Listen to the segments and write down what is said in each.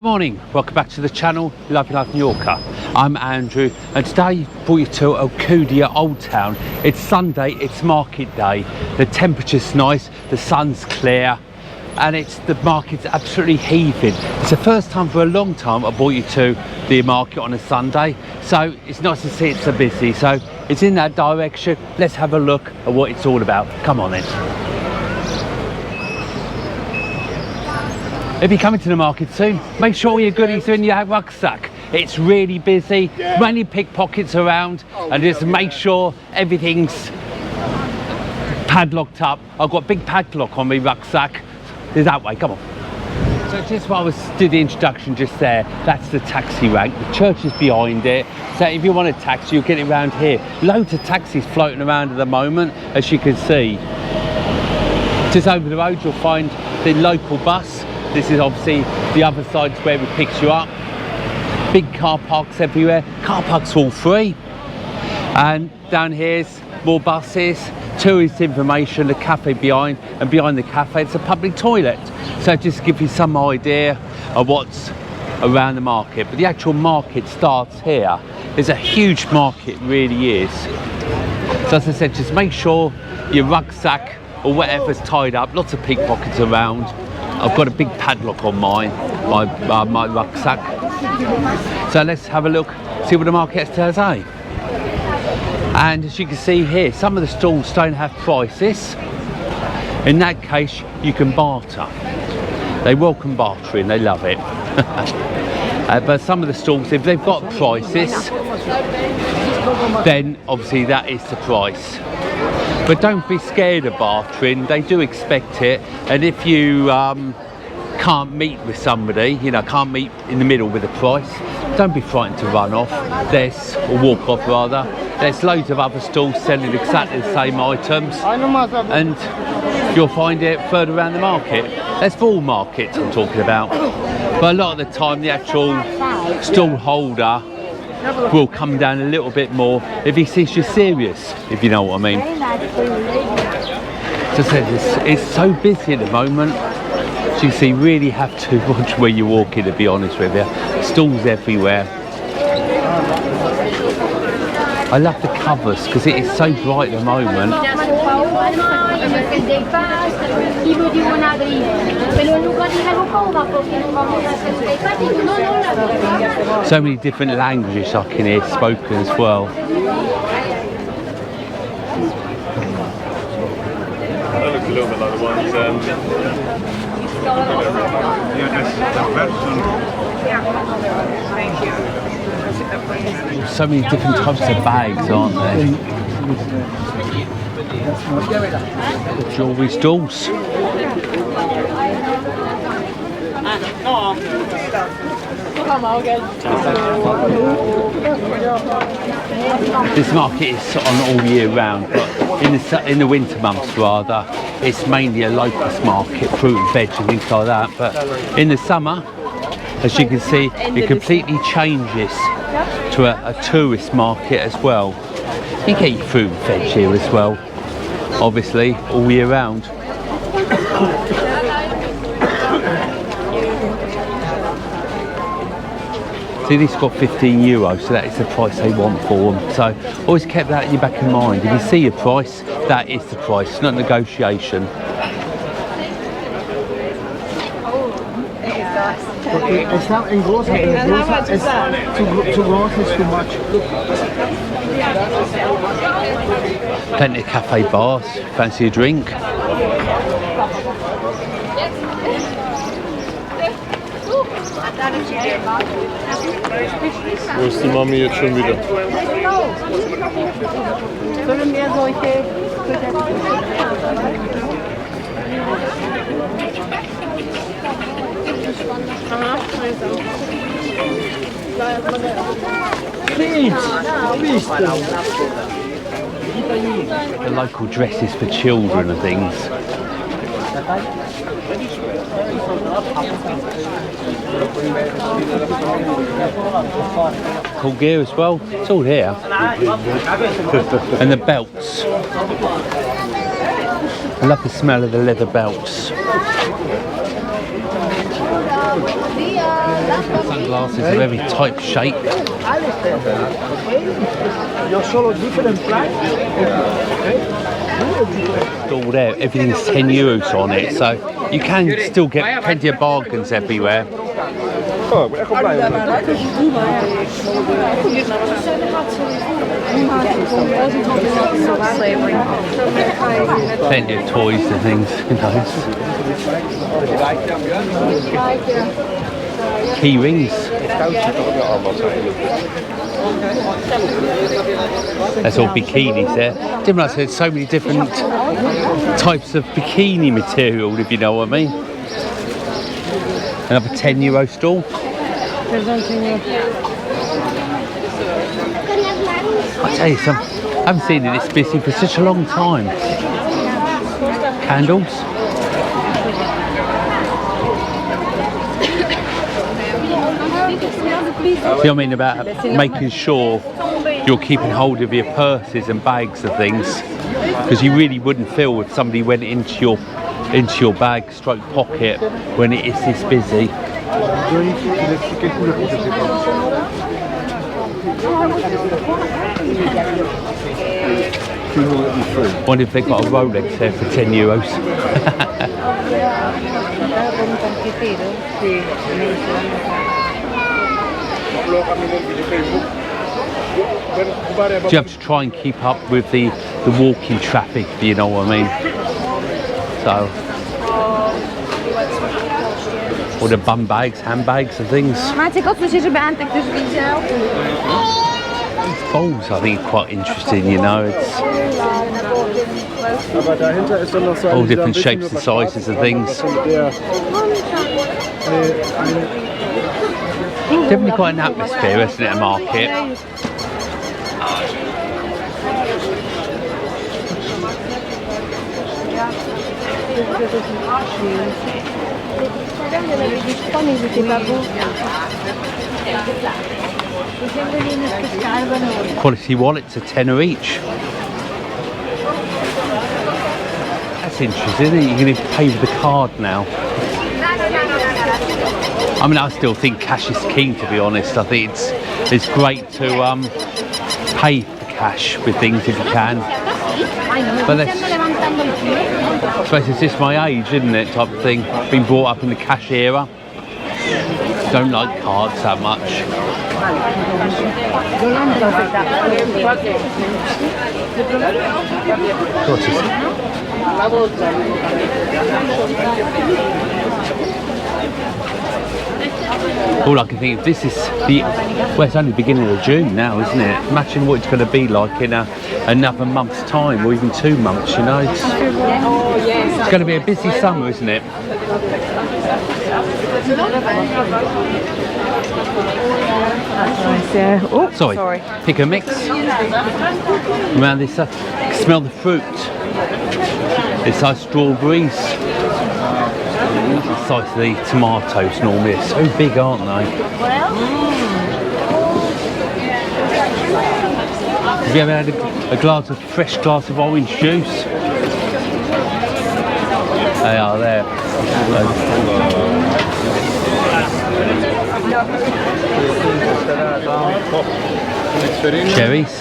Morning, welcome back to the channel, Lovely Life Mallorca. I'm Andrew and today I brought you to ALCUDIA Old Town. It's Sunday, it's market day, the temperature's nice, the sun's clear and the market's absolutely heaving. It's the first time for a long time I brought you to the market on a Sunday, so it's nice to see it's so busy. So it's in that direction. Let's have a look at what it's all about. Come on then. If you're coming to the market soon, make sure all your goodies are in your rucksack. It's really busy, many pickpockets around, and just make sure everything's padlocked up. I've got a big padlock on my rucksack. It's that way, come on. So just while I did the introduction just there, that's the taxi rank. The church is behind it. So if you want a taxi, you'll get it around here. Loads of taxis floating around at the moment, as you can see. Just over the road, you'll find the local bus. This is obviously the other side where it picks you up. Big car parks everywhere. Car parks all free. And down here's more buses, tourist information, the cafe behind, and behind the cafe it's a public toilet. So just to give you some idea of what's around the market. But the actual market starts here. There's a huge market, really is. So as I said, just make sure your rucksack or whatever's tied up. Lots of pickpockets around. I've got a big padlock on my rucksack. So let's have a look, see what the market has to say. And as you can see here, some of the stalls don't have prices. In that case, you can barter. They welcome bartering, they love it. But some of the stalls, if they've got prices, then obviously that is the price. But don't be scared of bartering, they do expect it. And if you can't meet with somebody, can't meet in the middle with a price, don't be frightened to run off. Or walk off rather. There's loads of other stalls selling exactly the same items. And you'll find it further around the market. That's for all markets I'm talking about. But a lot of the time the actual stall holder will come down a little bit more if he sees you're serious, if you know what I mean. As I said, it's so busy at the moment, so you see, really have to watch where you're walking, to be honest with you. Stalls everywhere. I love the covers because it is so bright at the moment. So many different languages I can hear spoken as well. That looks a little bit like the ones. So many different types of bags, aren't there? Jewellery stalls. This market is on all year round, but in the winter months rather, it's mainly a locust market, fruit and veg and things like that. But in the summer, as you can see, it completely changes to a tourist market as well. You get your fruit and veg here as well, obviously, all year round. See, this got €15, so that is the price they want for them. So always keep that in your back of mind. If you see a price, that is the price, it's not negotiation. It's not in gross, it's too gross, it's too much. Plenty of cafe bars, fancy a drink. Wo ist die Mami jetzt schon wieder? The local dresses for children and things. Cool gear as well, it's all here. And the belts. I love the smell of the leather belts. Sunglasses are very type shape. You're solo different price. All there, everything's 10 euros on it, so you can still get plenty of bargains everywhere. Oh, ecco Plenty of toys and things, you know. Key rings. That's all bikinis there. Didn't realize there's so many different types of bikini material, if you know what I mean. Another 10 euro stall. I tell you something, I haven't seen it this busy for such a long time. Candles. See what I mean about making sure you're keeping hold of your purses and bags and things, because you really wouldn't feel if somebody went into your bag stroke pocket when it is this busy. Wonder if they've got a Rolex there for 10 euros. Do you have to try and keep up with the walking traffic, if you know what I mean? So, all the bum bags, handbags and things. These bowls I think are quite interesting, you know. It's all different shapes and sizes and things. Definitely quite an atmosphere, isn't it, a market? Quality wallets are tenner each. That's interesting, isn't it? You can even pay with the card now. I mean, I still think cash is king, to be honest. I think it's great to pay for cash with things if you can. But I suppose it's just my age, isn't it, type of thing. Been brought up in the cash era. Don't like cards that much. All I can think of, this is well, it's only the beginning of June now, isn't it? Imagine what it's going to be like in another month's time, or even 2 months, you know. It's going to be a busy summer, isn't it? Sorry. Pick a mix. Around this, smell the fruit. It's like strawberries. The size of the tomatoes normally are so big, aren't they? Have you ever had a fresh glass of orange juice? They are there. Cherries.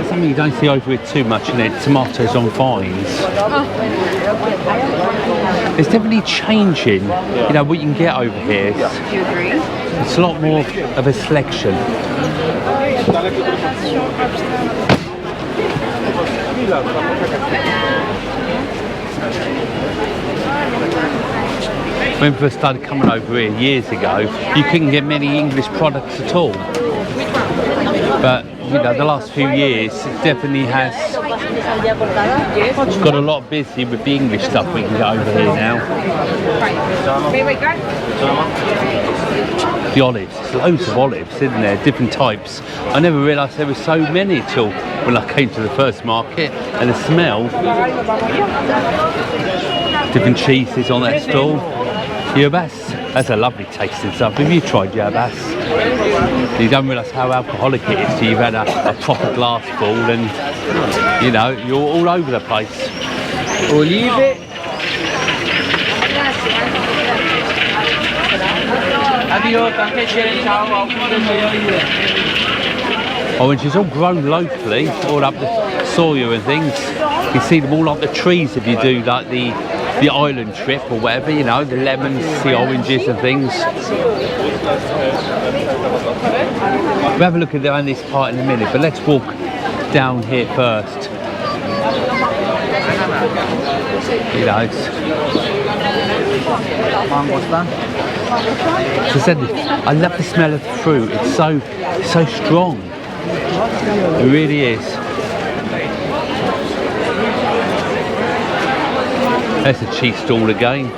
Something you don't see over here too much, in it, tomatoes on vines. It's definitely changing, you know, what you can get over here. It's a lot more of a selection. When we first started coming over here years ago, you couldn't get many English products at all. But you know, the last few years, it definitely has got a lot busy with the English stuff we can get over here now. The olives, there's loads of olives, isn't there? Different types. I never realised there were so many till when I came to the first market, and the smell. Different cheeses on that stall. Yerbas, that's a lovely tasting stuff. Have you tried yerbas? You don't realise how alcoholic it is till you've had a proper glass full, and you know, you're all over the place. Olive. Oh, and she's all grown locally, all up the soya and things. You see them all up the trees if you do like the island trip or whatever, you know, the lemons, the oranges and things. We'll have a look at around this part in a minute, but let's walk down here first. You know, it's... As I said, I love the smell of the fruit. It's so strong. It really is. There's a cheese stall again.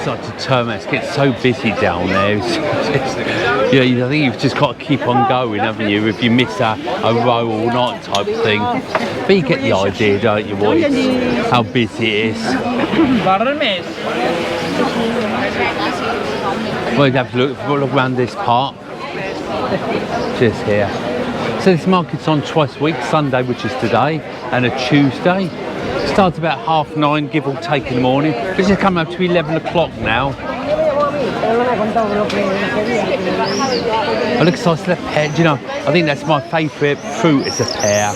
Such a term, it's getting so busy down there. I think you've just got to keep on going, haven't you? If you miss a row or not type thing. But you get the idea, don't you? How busy it is. We'll have to look around this part. Just here. So this market's on twice a week, Sunday, which is today, and a Tuesday. Starts about 9:30, give or take, in the morning. This is coming up to 11 o'clock now. Oh, look, so it's a pear. Do you know, I think that's my favourite fruit, is a pear.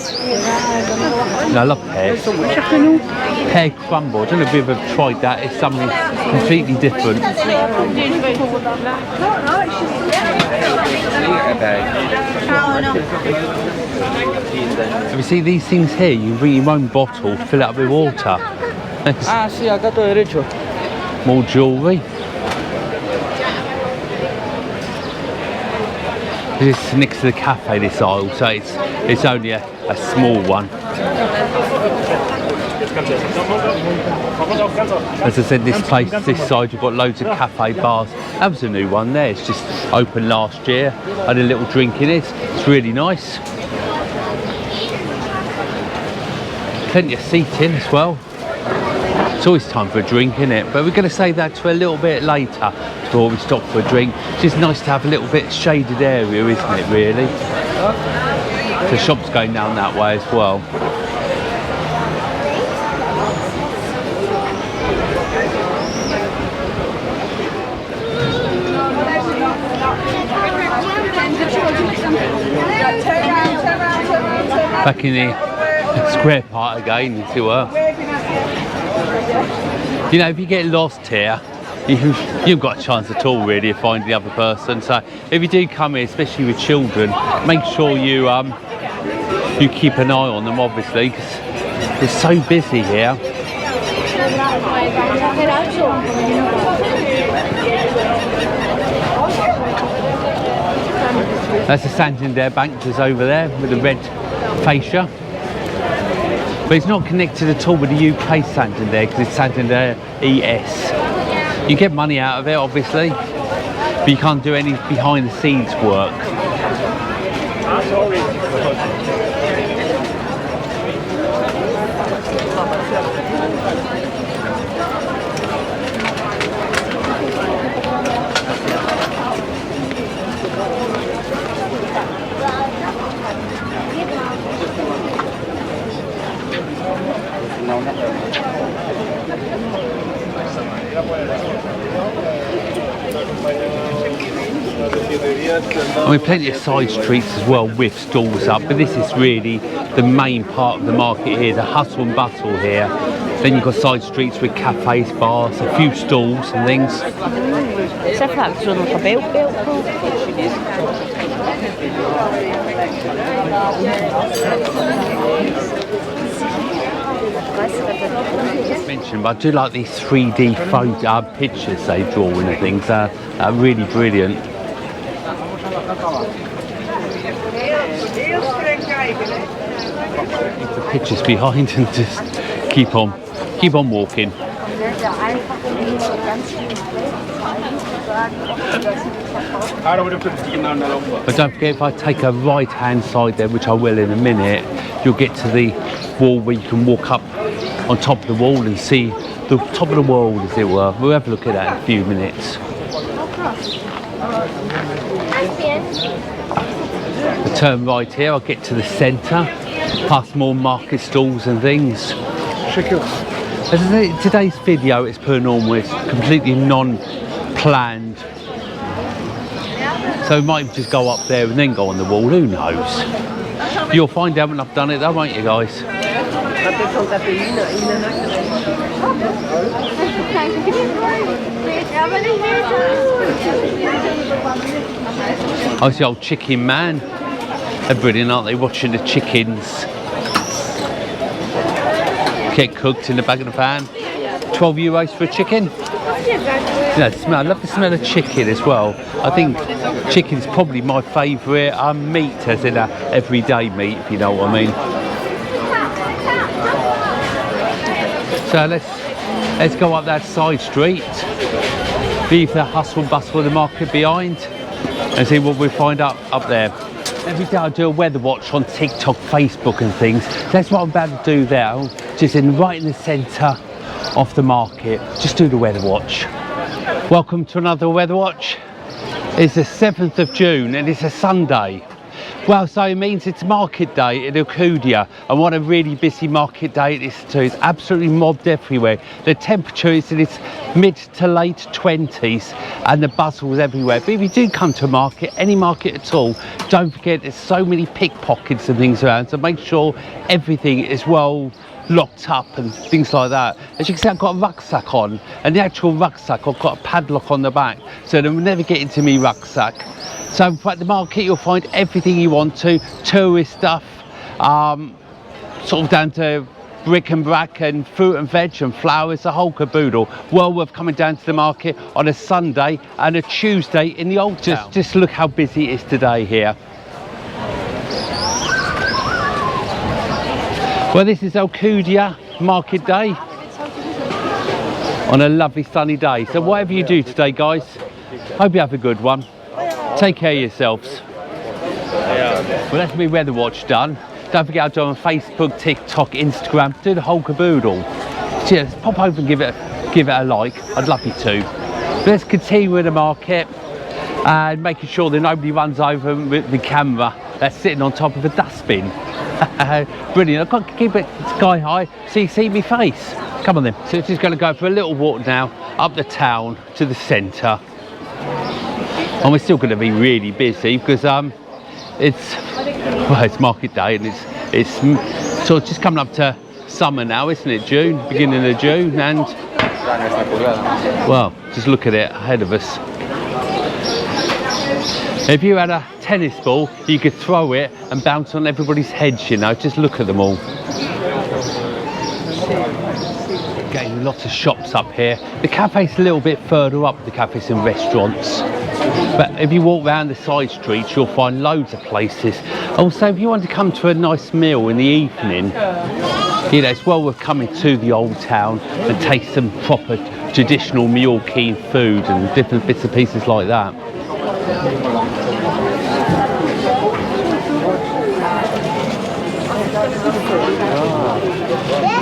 You know, I love pears. Pear crumble. I don't know if you've ever tried that. It's something completely different. Have you seen these things here? You bring your own bottle, fill it up with water. Sí, acá todo derecho. More jewellery. This is next to the cafe, this aisle, so it's only a small one. As I said, this place, this side, you've got loads of cafe bars. That was a new one there. It's just opened last year. I had a little drink in it. It's really nice. Plenty of seating as well. It's always time for a drink, isn't it? But we're going to save that to a little bit later before we stop for a drink. It's just nice to have a little bit shaded area, isn't it, really? The shop's going down that way as well. Back in the square part again, you see what? You know, if you get lost here, you've got a chance at all really of finding the other person. So if you do come here, especially with children, make sure you keep an eye on them, obviously, because it's so busy here. That's the Santander Bank just over there with the red fascia. But it's not connected at all with the UK Santander because it's Santander ES. You get money out of it, obviously, but you can't do any behind the scenes work. I mean, plenty of side streets as well with stalls up, but this is really the main part of the market here, the hustle and bustle here. Then you've got side streets with cafes, bars, a few stalls and things. Mentioned, but I do like these 3D photo pictures they draw and things. Are really brilliant. Keep the pictures behind and just keep on walking. But don't forget, if I take a right hand side there, which I will in a minute, you'll get to the wall where you can walk up on top of the wall and see the top of the world, as it were. We'll have a look at that in a few minutes. I turn right here, I'll get to the centre, past more market stalls and things. As I say, today's video is per normal, it's completely non-planned. So we might just go up there and then go on the wall, who knows? You'll find out when I've done it though, won't you guys? Oh, it's the old chicken man. They're brilliant, aren't they? Watching the chickens get cooked in the back of the pan. 12 euros for a chicken. Yeah, I love the smell of chicken as well. I think chicken's probably my favourite meat, as in a everyday meat, if you know what I mean. So let's go up that side street, leave the hustle and bustle of the market behind, and see what we find up there. Every day I do a weather watch on TikTok, Facebook and things. That's what I'm about to do there, just right in the centre of the market. Just do the weather watch. Welcome to another weather watch. It's the 7th of June and it's a Sunday. Well, so it means it's market day in ALCUDIA, and what a really busy market day it is too. It's absolutely mobbed everywhere. The temperature is in its mid to late 20s and the bustle's everywhere. But if you do come to a market, any market at all, don't forget there's so many pickpockets and things around, so make sure everything is well locked up and things like that. As you can see, I've got a rucksack on, and the actual rucksack, I've got a padlock on the back, so they'll never get into me rucksack. So at the market you'll find everything you want to, tourist stuff, sort of down to brick and brack and fruit and veg and flowers, the whole caboodle. Well worth coming down to the market on a Sunday and a Tuesday in the old town. Just look how busy it is today here. Well, this is ALCUDIA Market Day on a lovely sunny day. So whatever you do today, guys, hope you have a good one. Take care of yourselves. Well, that's my weather watch done. Don't forget, I'll do it on Facebook, TikTok, Instagram, do the whole caboodle. Just pop over and give it a like. I'd love you to. But let's continue with the market and making sure that nobody runs over with the camera that's sitting on top of a dustbin. Brilliant. I've got to keep it sky high so you see me face. Come on then. So it's just going to go for a little walk now up the town to the centre. And we're still going to be really busy because it's market day and it's sort of just coming up to summer now, isn't it? June, beginning of June, and well, just look at it ahead of us. If you had a tennis ball, you could throw it and bounce on everybody's heads, you know. Just look at them all. Getting lots of shops up here. The cafe's a little bit further up, the cafes and restaurants. But if you walk around the side streets, you'll find loads of places. Also, if you want to come to a nice meal in the evening, you know, it's well worth coming to the old town and taste some proper traditional Mallorcan food and different bits and pieces like that.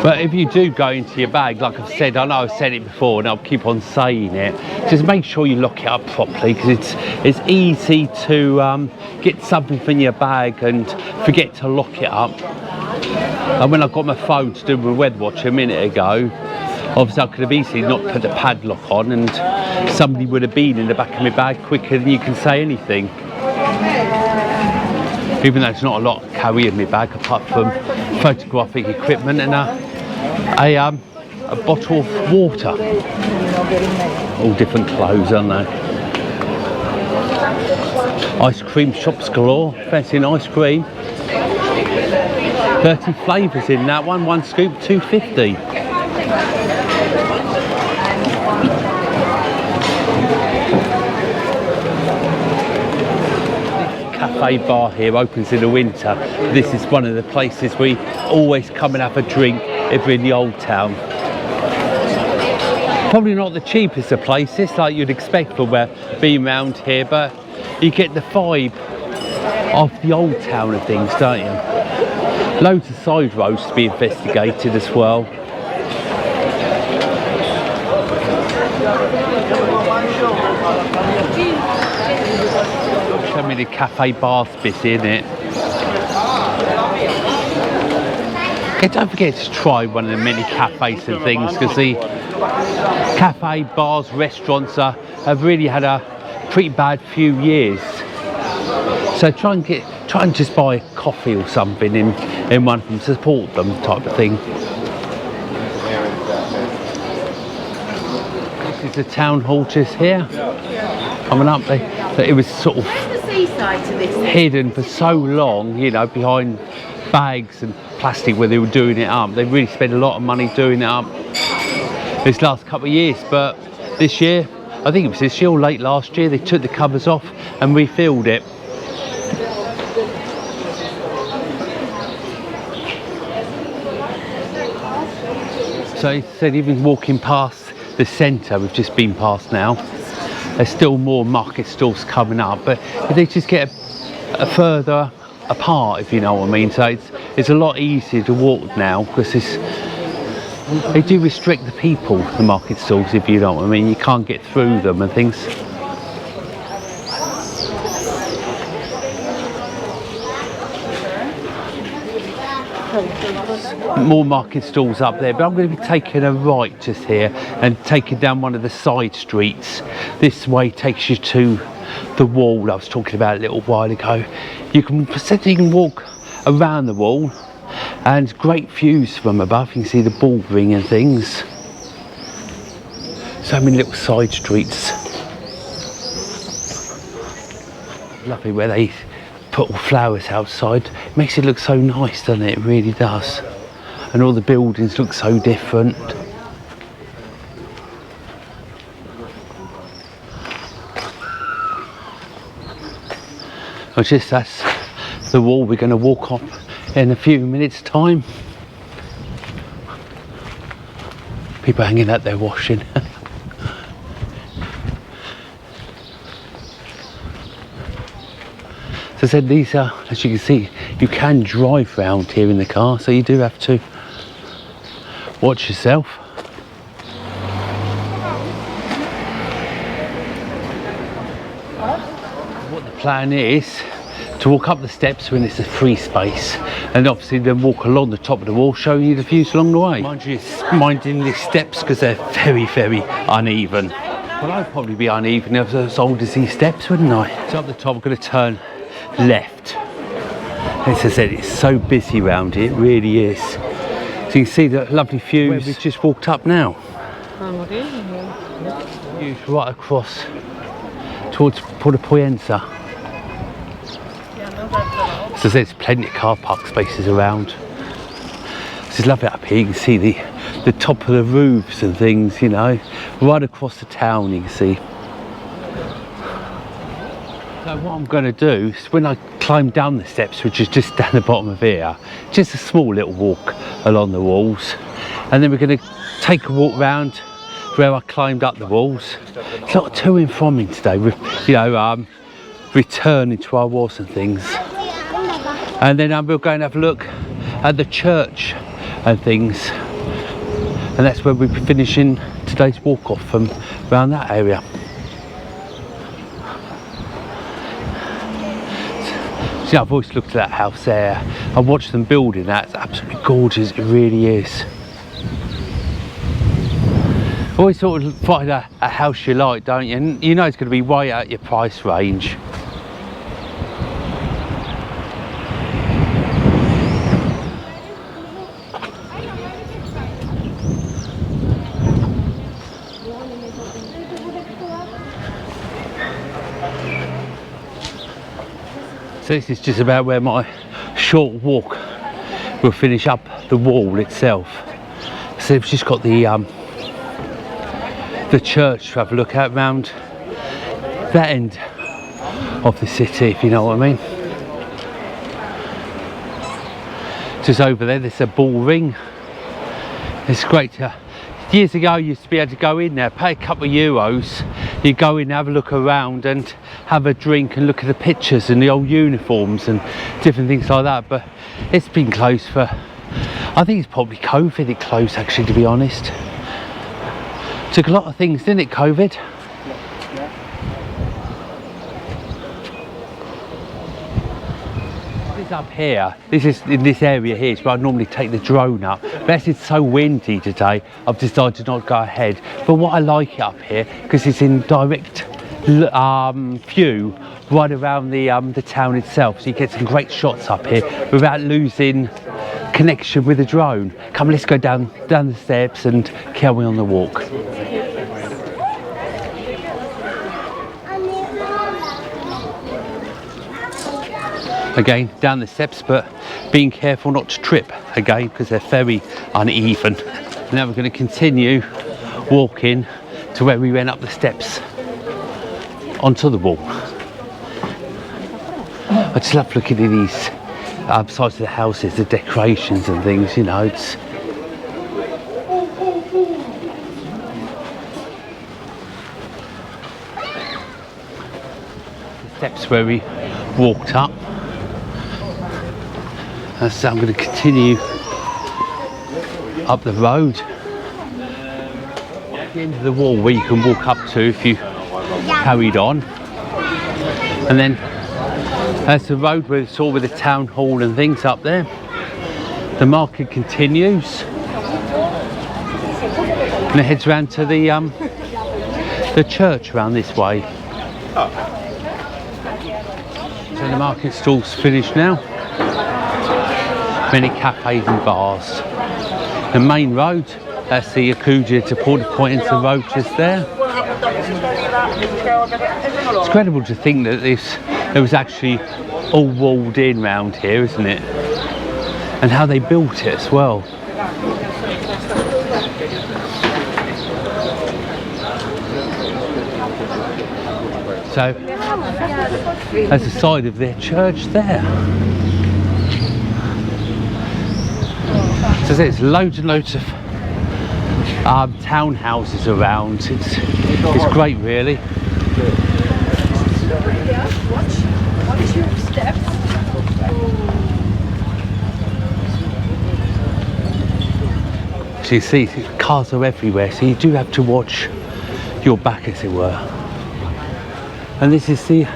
But if you do go into your bag, like I've said, I know I've said it before and I'll keep on saying it, just make sure you lock it up properly, because it's easy to get something from your bag and forget to lock it up. And when I got my phone to do my weather watch a minute ago, obviously I could have easily not put the padlock on and somebody would have been in the back of my bag quicker than you can say anything. Even though there's not a lot carry in my bag apart from photographic equipment and a bottle of water. All different clothes, aren't they? Ice cream shops galore, fancy an ice cream. 30 flavours in that one scoop, £2.50. Cafe bar here opens in the winter. This is one of the places we always come and have a drink if we're in the old town. Probably not the cheapest of places like you'd expect from being round here, but you get the vibe of the old town of things, don't you? Loads of side roads to be investigated as well. So many cafe bars bits in it. Okay, don't forget to try one of the many cafes and things, because the cafe, bars, restaurants have really had a pretty bad few years. So try and just buy a coffee or something in one of them, support them type of thing. This is the town hall just here. Coming up there. So it was sort of hidden for so long, you know, behind bags and plastic where they were doing it up. They really spent a lot of money doing it up this last couple of years, but this year, I think it was this year or late last year, they took the covers off and refilled it. So he said even walking past the centre, we've just been past now, there's still more market stalls coming up, but they just get a further apart, if you know what I mean. So it's a lot easier to walk now, because they do restrict the people, the market stalls, if you know what I mean. You can't get through them and things. More market stalls up there, but I'm going to be taking a right just here and taking down one of the side streets. This way takes you to the wall I was talking about a little while ago. You can walk around the wall, and great views from above. You can see the ball ring and things. So many little side streets. Lovely where they put all flowers outside. It makes it look so nice, doesn't it? It really does. And all the buildings look so different. That's the wall we're going to walk on in a few minutes' time. People hanging out there washing. So I said, these are, as you can see, you can drive round here in the car, so you do have to watch yourself. What the plan is to walk up the steps when it's a free space, and obviously then walk along the top of the wall, showing you the views along the way. Mind you, minding the steps, because they're very, very uneven. Well, I'd probably be uneven if I was as old as these steps, wouldn't I? So up the top, I'm going to turn left. As I said, it's so busy around here, it really is. So you can see the lovely views where we've just walked up now. Views right across towards Puerto Poyensa. So there's plenty of car park spaces around. This is lovely up here. You can see the top of the roofs and things, you know, right across the town. You can see. So what I'm going to do is, when I climb down the steps, which is just down the bottom of here, just a small little walk along the walls, and then we're going to take a walk round where I climbed up the walls. It's not to and from me today, you know, returning to our walls and things. And then we'll go and have a look at the church and things, and that's where we'll be finishing today's walk off from around that area. So I've always looked at that house there. I watched them building that. It's absolutely gorgeous. It really is. Always sort of find a house you like, don't you? And you know it's going to be way out your price range. So this is just about where my short walk will finish up the wall itself. So we've just got the church to have a look at round that end of the city, if you know what I mean. Just over there, there's a bull ring. It's great to years ago you used to be able to go in there, pay a couple of euros, you go in, have a look around and have a drink and look at the pictures and the old uniforms and different things like that. But it's been closed for, I think it's probably COVID it closed actually, to be honest. Took a lot of things, didn't it, COVID? Up here, this is in this area here, so I normally take the drone up, but as it's so windy today I've decided to not go ahead. But what I like it up here, because it's in direct view right around the town itself, so you get some great shots up here without losing connection with the drone. Come, let's go down the steps and carry on the walk. Again, down the steps, but being careful not to trip again because they're very uneven. Now we're going to continue walking to where we went up the steps onto the wall. I just love looking at these sides of the houses, the decorations and things, you know. It's the steps where we walked up. So I'm going to continue up the road. At the end of the wall where you can walk up to if you carried on. And then there's the road where it's all with the town hall and things up there. The market continues. And it heads around to the church around this way. So the market stall's finished now. Many cafes and bars. The main road, that's the ALCUDIA to Port-au-Prince road just there. It's incredible to think that it was actually all walled in round here, isn't it? And how they built it as well. So, that's the side of their church there. So there's loads and loads of townhouses around. It's great, really. Watch your steps. So you see, cars are everywhere, so you do have to watch your back, as it were. And this is the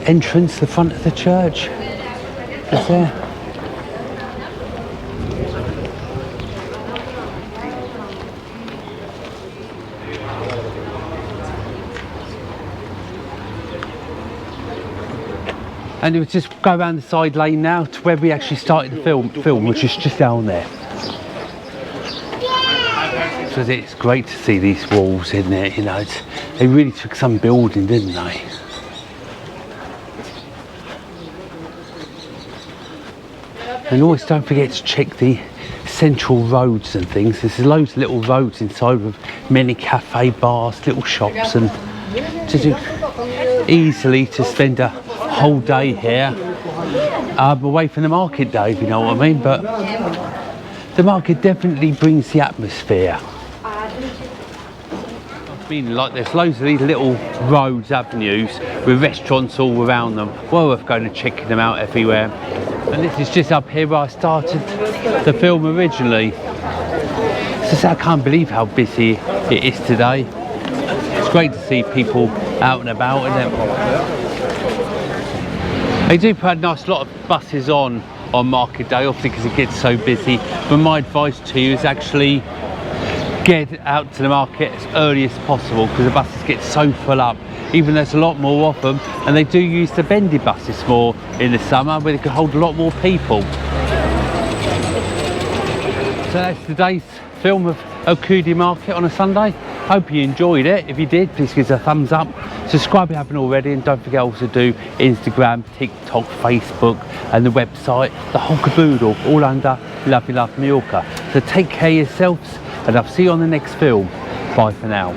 entrance, the front of the church. It's there. And it was just go around the side lane now to where we actually started the film, which is just down there. So it's great to see these walls in there, you know. They really took some building, didn't they? And always don't forget to check the central roads and things. There's loads of little roads inside with many cafe, bars, little shops, and to do easily to spend a whole day here away from the market day, if you know what I mean. But the market definitely brings the atmosphere. I've been like, there's loads of these little roads, avenues with restaurants all around them. Well worth going and checking them out everywhere. And this is just up here where I started the film originally. So I can't believe how busy it is today. It's great to see people out and about, isn't it? They do put a nice lot of buses on market day, obviously because it gets so busy. But my advice to you is actually get out to the market as early as possible, because the buses get so full up. Even there's a lot more of them, and they do use the bendy buses more in the summer where they can hold a lot more people. So that's today's film of ALCUDIA Market on a Sunday. Hope you enjoyed it. If you did, please give us a thumbs up. Subscribe if you haven't already, and don't forget also to do Instagram, TikTok, Facebook and the website, the whole caboodle, all under Lovely Life Mallorca. So take care of yourselves, and I'll see you on the next film. Bye for now.